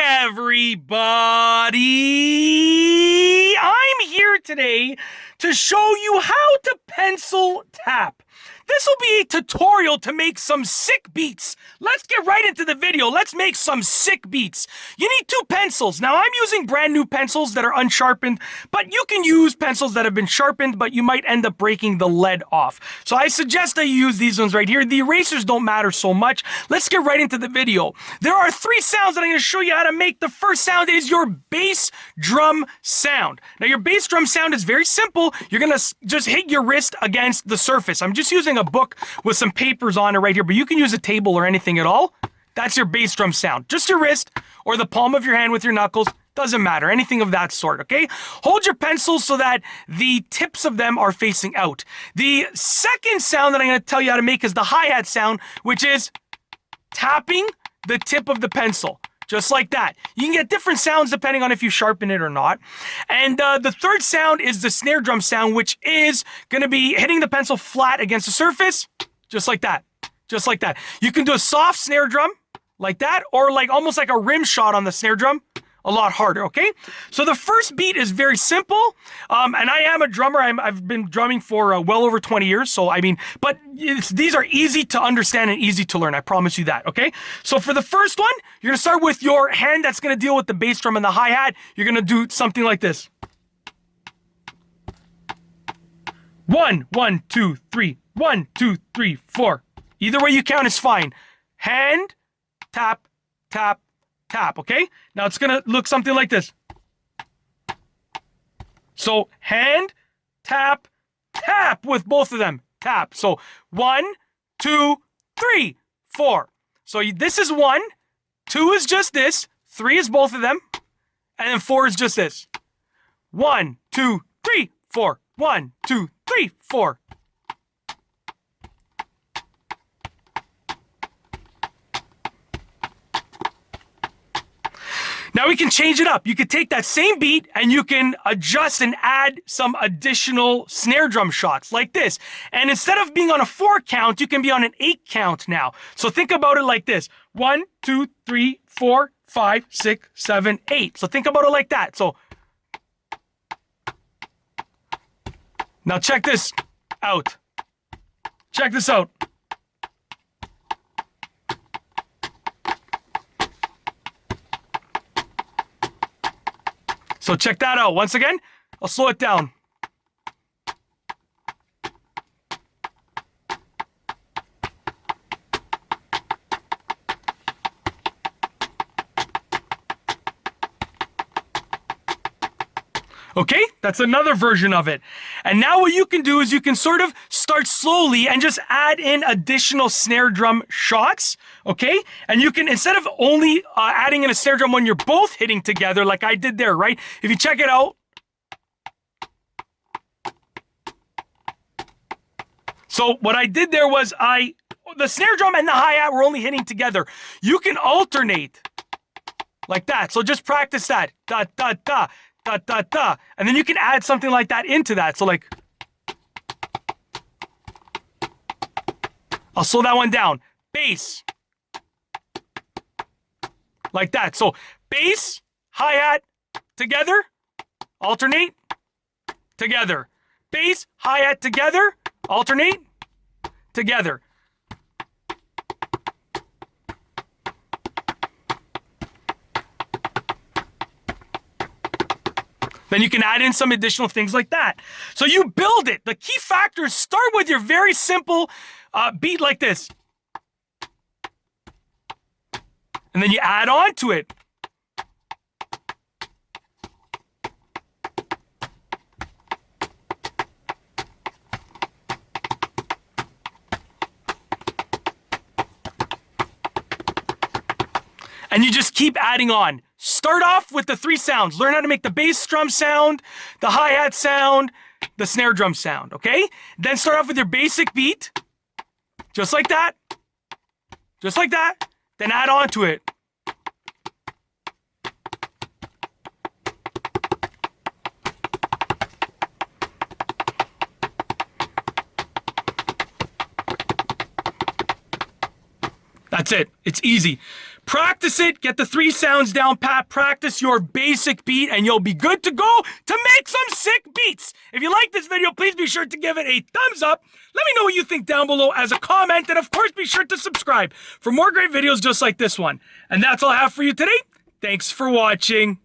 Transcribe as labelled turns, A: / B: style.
A: everybody! I'm here today to show you how to pencil tap. This will be a tutorial to make some sick beats. Let's get right into the video. Let's make some sick beats. You need 2 pencils. Now, I'm using brand new pencils that are unsharpened, but you can use pencils that have been sharpened, but you might end up breaking the lead off. So I suggest that you use these ones right here. The erasers don't matter so much. Let's get right into the video. There are 3 sounds that I'm going to show you how to make. The first sound is your bass drum sound. Now, your bass drum sound is very simple. You're going to just hit your wrist against the surface. I'm just using a book with some papers on it right here, but you can use a table or anything at all. That's your bass drum sound. Just your wrist or the palm of your hand with your knuckles. Doesn't matter. Anything of that sort, okay? Hold your pencils so that the tips of them are facing out. The second sound that I'm going to tell you how to make is the hi-hat sound, which is tapping the tip of the pencil. Just like that. You can get different sounds depending on if you sharpen it or not. And the third sound is the snare drum sound, which is going to be hitting the pencil flat against the surface. Just like that. Just like that. You can do a soft snare drum like that, or like almost like a rim shot on the snare drum. A lot harder, okay? So the first beat is very simple, and I am a drummer. I've been drumming for well over 20 years, so I mean, but these are easy to understand and easy to learn, I promise you that, okay? So for the first one, you're gonna start with your hand that's gonna deal with the bass drum and the hi-hat. You're gonna do something like this. 1, 1, 2, 3, 1, 2, 3, 4. Either way you count is fine. Hand, tap, tap, tap, okay? Now it's gonna look something like this. So hand, tap, tap with both of them. Tap. So 1, 2, 3, 4. So this is 1, 2 is just this, 3 is both of them, and then 4 is just this. 1, 2, 3, 4. 1, 2, 3, 4. Now we can change it up. You could take that same beat and you can adjust and add some additional snare drum shots like this. And instead of being on a 4 count, you can be on an 8 count now. So think about it like this. 1, 2, 3, 4, 5, 6, 7, 8. So think about it like that. So now check this out. Check this out. So check that out. Once again, I'll slow it down. Okay, that's another version of it. And now what you can do is you can sort of start slowly and just add in additional snare drum shots, okay? And you can, instead of only adding in a snare drum when you're both hitting together like I did there, right? If you check it out. So what I did there was the snare drum and the hi-hat were only hitting together. You can alternate like that. So just practice that. Da, da, da. Da, da, da. And then you can add something like that into that. So like, I'll slow that one down. Bass. Like that. So bass, hi-hat, together, alternate, together. Bass, hi-hat, together, alternate, together. Then you can add in some additional things like that. So you build it. The key factors start with your very simple beat like this. And then you add on to it. And you just keep adding on. Start off with the 3 sounds. Learn how to make the bass drum sound, the hi-hat sound, the snare drum sound, okay? Then start off with your basic beat, just like that, just like that. Then add on to it. That's That's it. It's easy. Practice it. Get the 3 sounds down pat. Practice your basic beat and you'll be good to go to make some sick beats. If you like this video, please be sure to give it a thumbs up. Let me know what you think down below as a comment. And of course, be sure to subscribe for more great videos just like this one. And that's all I have for you today. Thanks for watching.